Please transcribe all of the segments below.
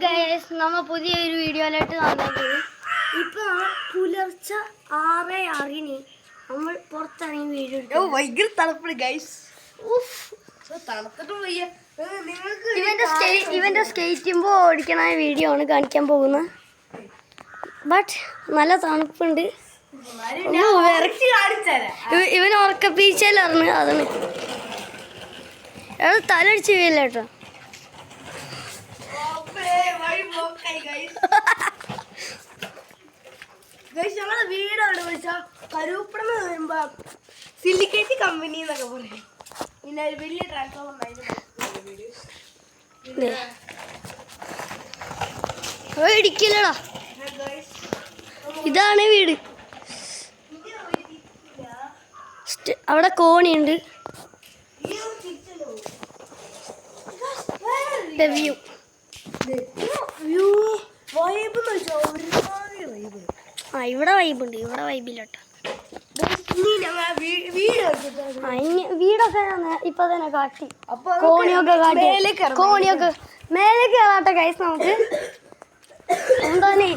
Guys, നമ്മ പുതിയൊരു വീഡിയോയിലായിട്ട് വന്നിട്ടുണ്ട്. ഇപ്പൊ പുലർച്ചെ 6:06 നമ്മൾ പുറത്തിറങ്ങി വീഡിയോ എടുക്കും. ഭയങ്കര തണുപ്പാണ് ഗൈസ്. ഇവന്റെ സ്കേറ്റിംഗ് ഓടിക്കണ വീഡിയോ ആണ് കാണിക്കാൻ പോകുന്നത്. ബട്ട് നല്ല തണുപ്പുണ്ട്. ഇവൻ ഉറക്കപ്പീച്ചയിലറിഞ്ഞ് അതാണ് തലടിച്ച് വീഴല്ല കേട്ടോ. ഞങ്ങളെ വീടാണ് വിളിച്ചാ കരൂപ്പണ വരുമ്പോ സിലിക്കേറ്റ് കമ്പനി എന്നൊക്കെ പറയും. പിന്നെ ഒരു വലിയ ട്രാൻസ്ഫോമർ ഇടിക്കില്ലടാ. ഇതാണ് വീട്. അവിടെ കോണിയുണ്ട്. വ്യൂ ഇവിടെ വൈബുണ്ട്. ഇവിടെ വൈബില്ലോട്ടോ. വീടൊക്കെ ഇപ്പൊ തന്നെ കാട്ടി. കോണിയൊക്കെ കാട്ടി. കോണിയൊക്കെ മേലെ കയറാട്ടെ ഗൈസ്. നമുക്ക് എന്താണ്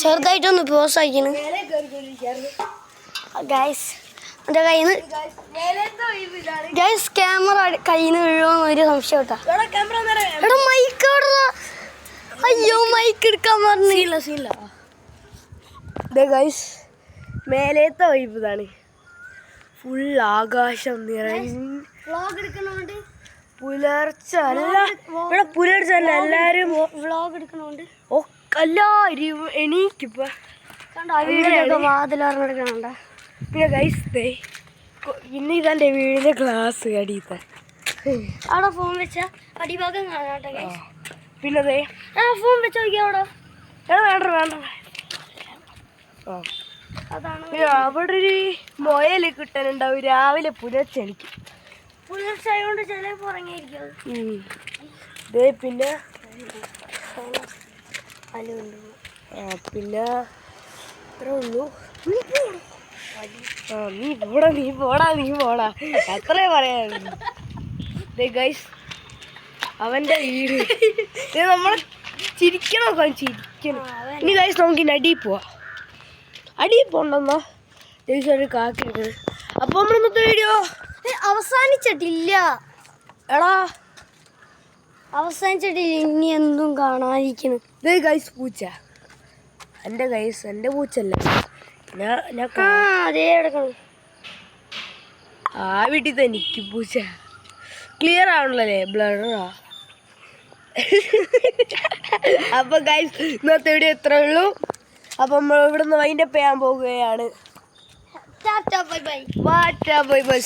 ചെറുതായിട്ടൊന്ന് പോസ് ആക്കിയാണ് ഗൈസ്. എൻ്റെ കയ്യിൽ നിന്ന് ഗൈസ് ക്യാമറ കയ്യിൽ നിന്ന് വീഴുമെന്ന് ഒരു സംശയം കേട്ടോ. എടാ മൈക്ക് എവിടെ? അയ്യോ മൈക്ക് എടുക്കാൻ പറഞ്ഞില്ല. ഗൈസ് മേലേത്തെ വൈബ് ഇതാണ്. ഫുൾ ആകാശം നിറഞ്ഞ് പുലർച്ച അല്ല. ഇവിടെ പുലർച്ച അല്ല, എല്ലാരും വ്ളോഗ് എടുക്കണോണ്ട് എല്ലാരും എണീക്കിപ്പോ വാതിലറിഞ്ഞെടുക്കണുണ്ട. പിന്നെ ഗൈസ് പിന്നെ ഇതാൻ്റെ വീടിന്റെ ഗ്ലാസ് അടിയത്തെ അവിടെ ഫോൺ വെച്ച അടിഭാഗം കാണാട്ടെ ഗൈസ്. പിന്നെ ഫോൺ വെച്ച് നോക്കിയാ അവിടെ വേണ്ട. അതാണ് അവിടെ ഒരു മൊയൽ കിട്ടാനുണ്ടാവും രാവിലെ പുലർച്ചെ. എനിക്ക് പുലർച്ചെ ആയതുകൊണ്ട് ചിലപ്പോൾ ഉറങ്ങിയിരിക്കും. പിന്നെ പിന്നെ അത്രേ ഉള്ളൂ. നീ പോടാ അത്രേ പറയാനുള്ളൂ. ഗൈസ് അവന്റെ വീട് നമ്മൾ ചിരിക്കണം. ഇനി ഗൈസ് നമുക്ക് ഇനി അടിയിൽ പോവാം. അടിയിൽ പോണ്ടെന്നാ ഗൈസ് ഒരു കാക്കിരിക്കുന്നത്. അപ്പൊ നമ്മൾ ഇന്നത്തെ വീഡിയോ അവസാനിച്ചിട്ടില്ല. എടാ അവസാനിച്ചിട്ടില്ല. ഇനി എന്തും കാണാതിരിക്കുന്നു. ഗൈസ് പൂച്ച എൻ്റെ ഗൈസ് എൻ്റെ പൂച്ചല്ലേ. അതേ എടുക്കണം. ആ വീട്ടിൽ തന്നെ എനിക്ക് പൂച്ച ക്ലിയർ ആവണല്ലേ, ബ്ലറാ. അപ്പൊ ഗൈസ് ഇന്നത്തെ വീഡിയോ ഇത്രേ ഉള്ളൂ. അപ്പൊ നമ്മൾ ഇവിടുന്ന് വൈൻഡപ്പ് ചെയ്യാൻ പോവുകയാണ്. Bye bye. ബൈ.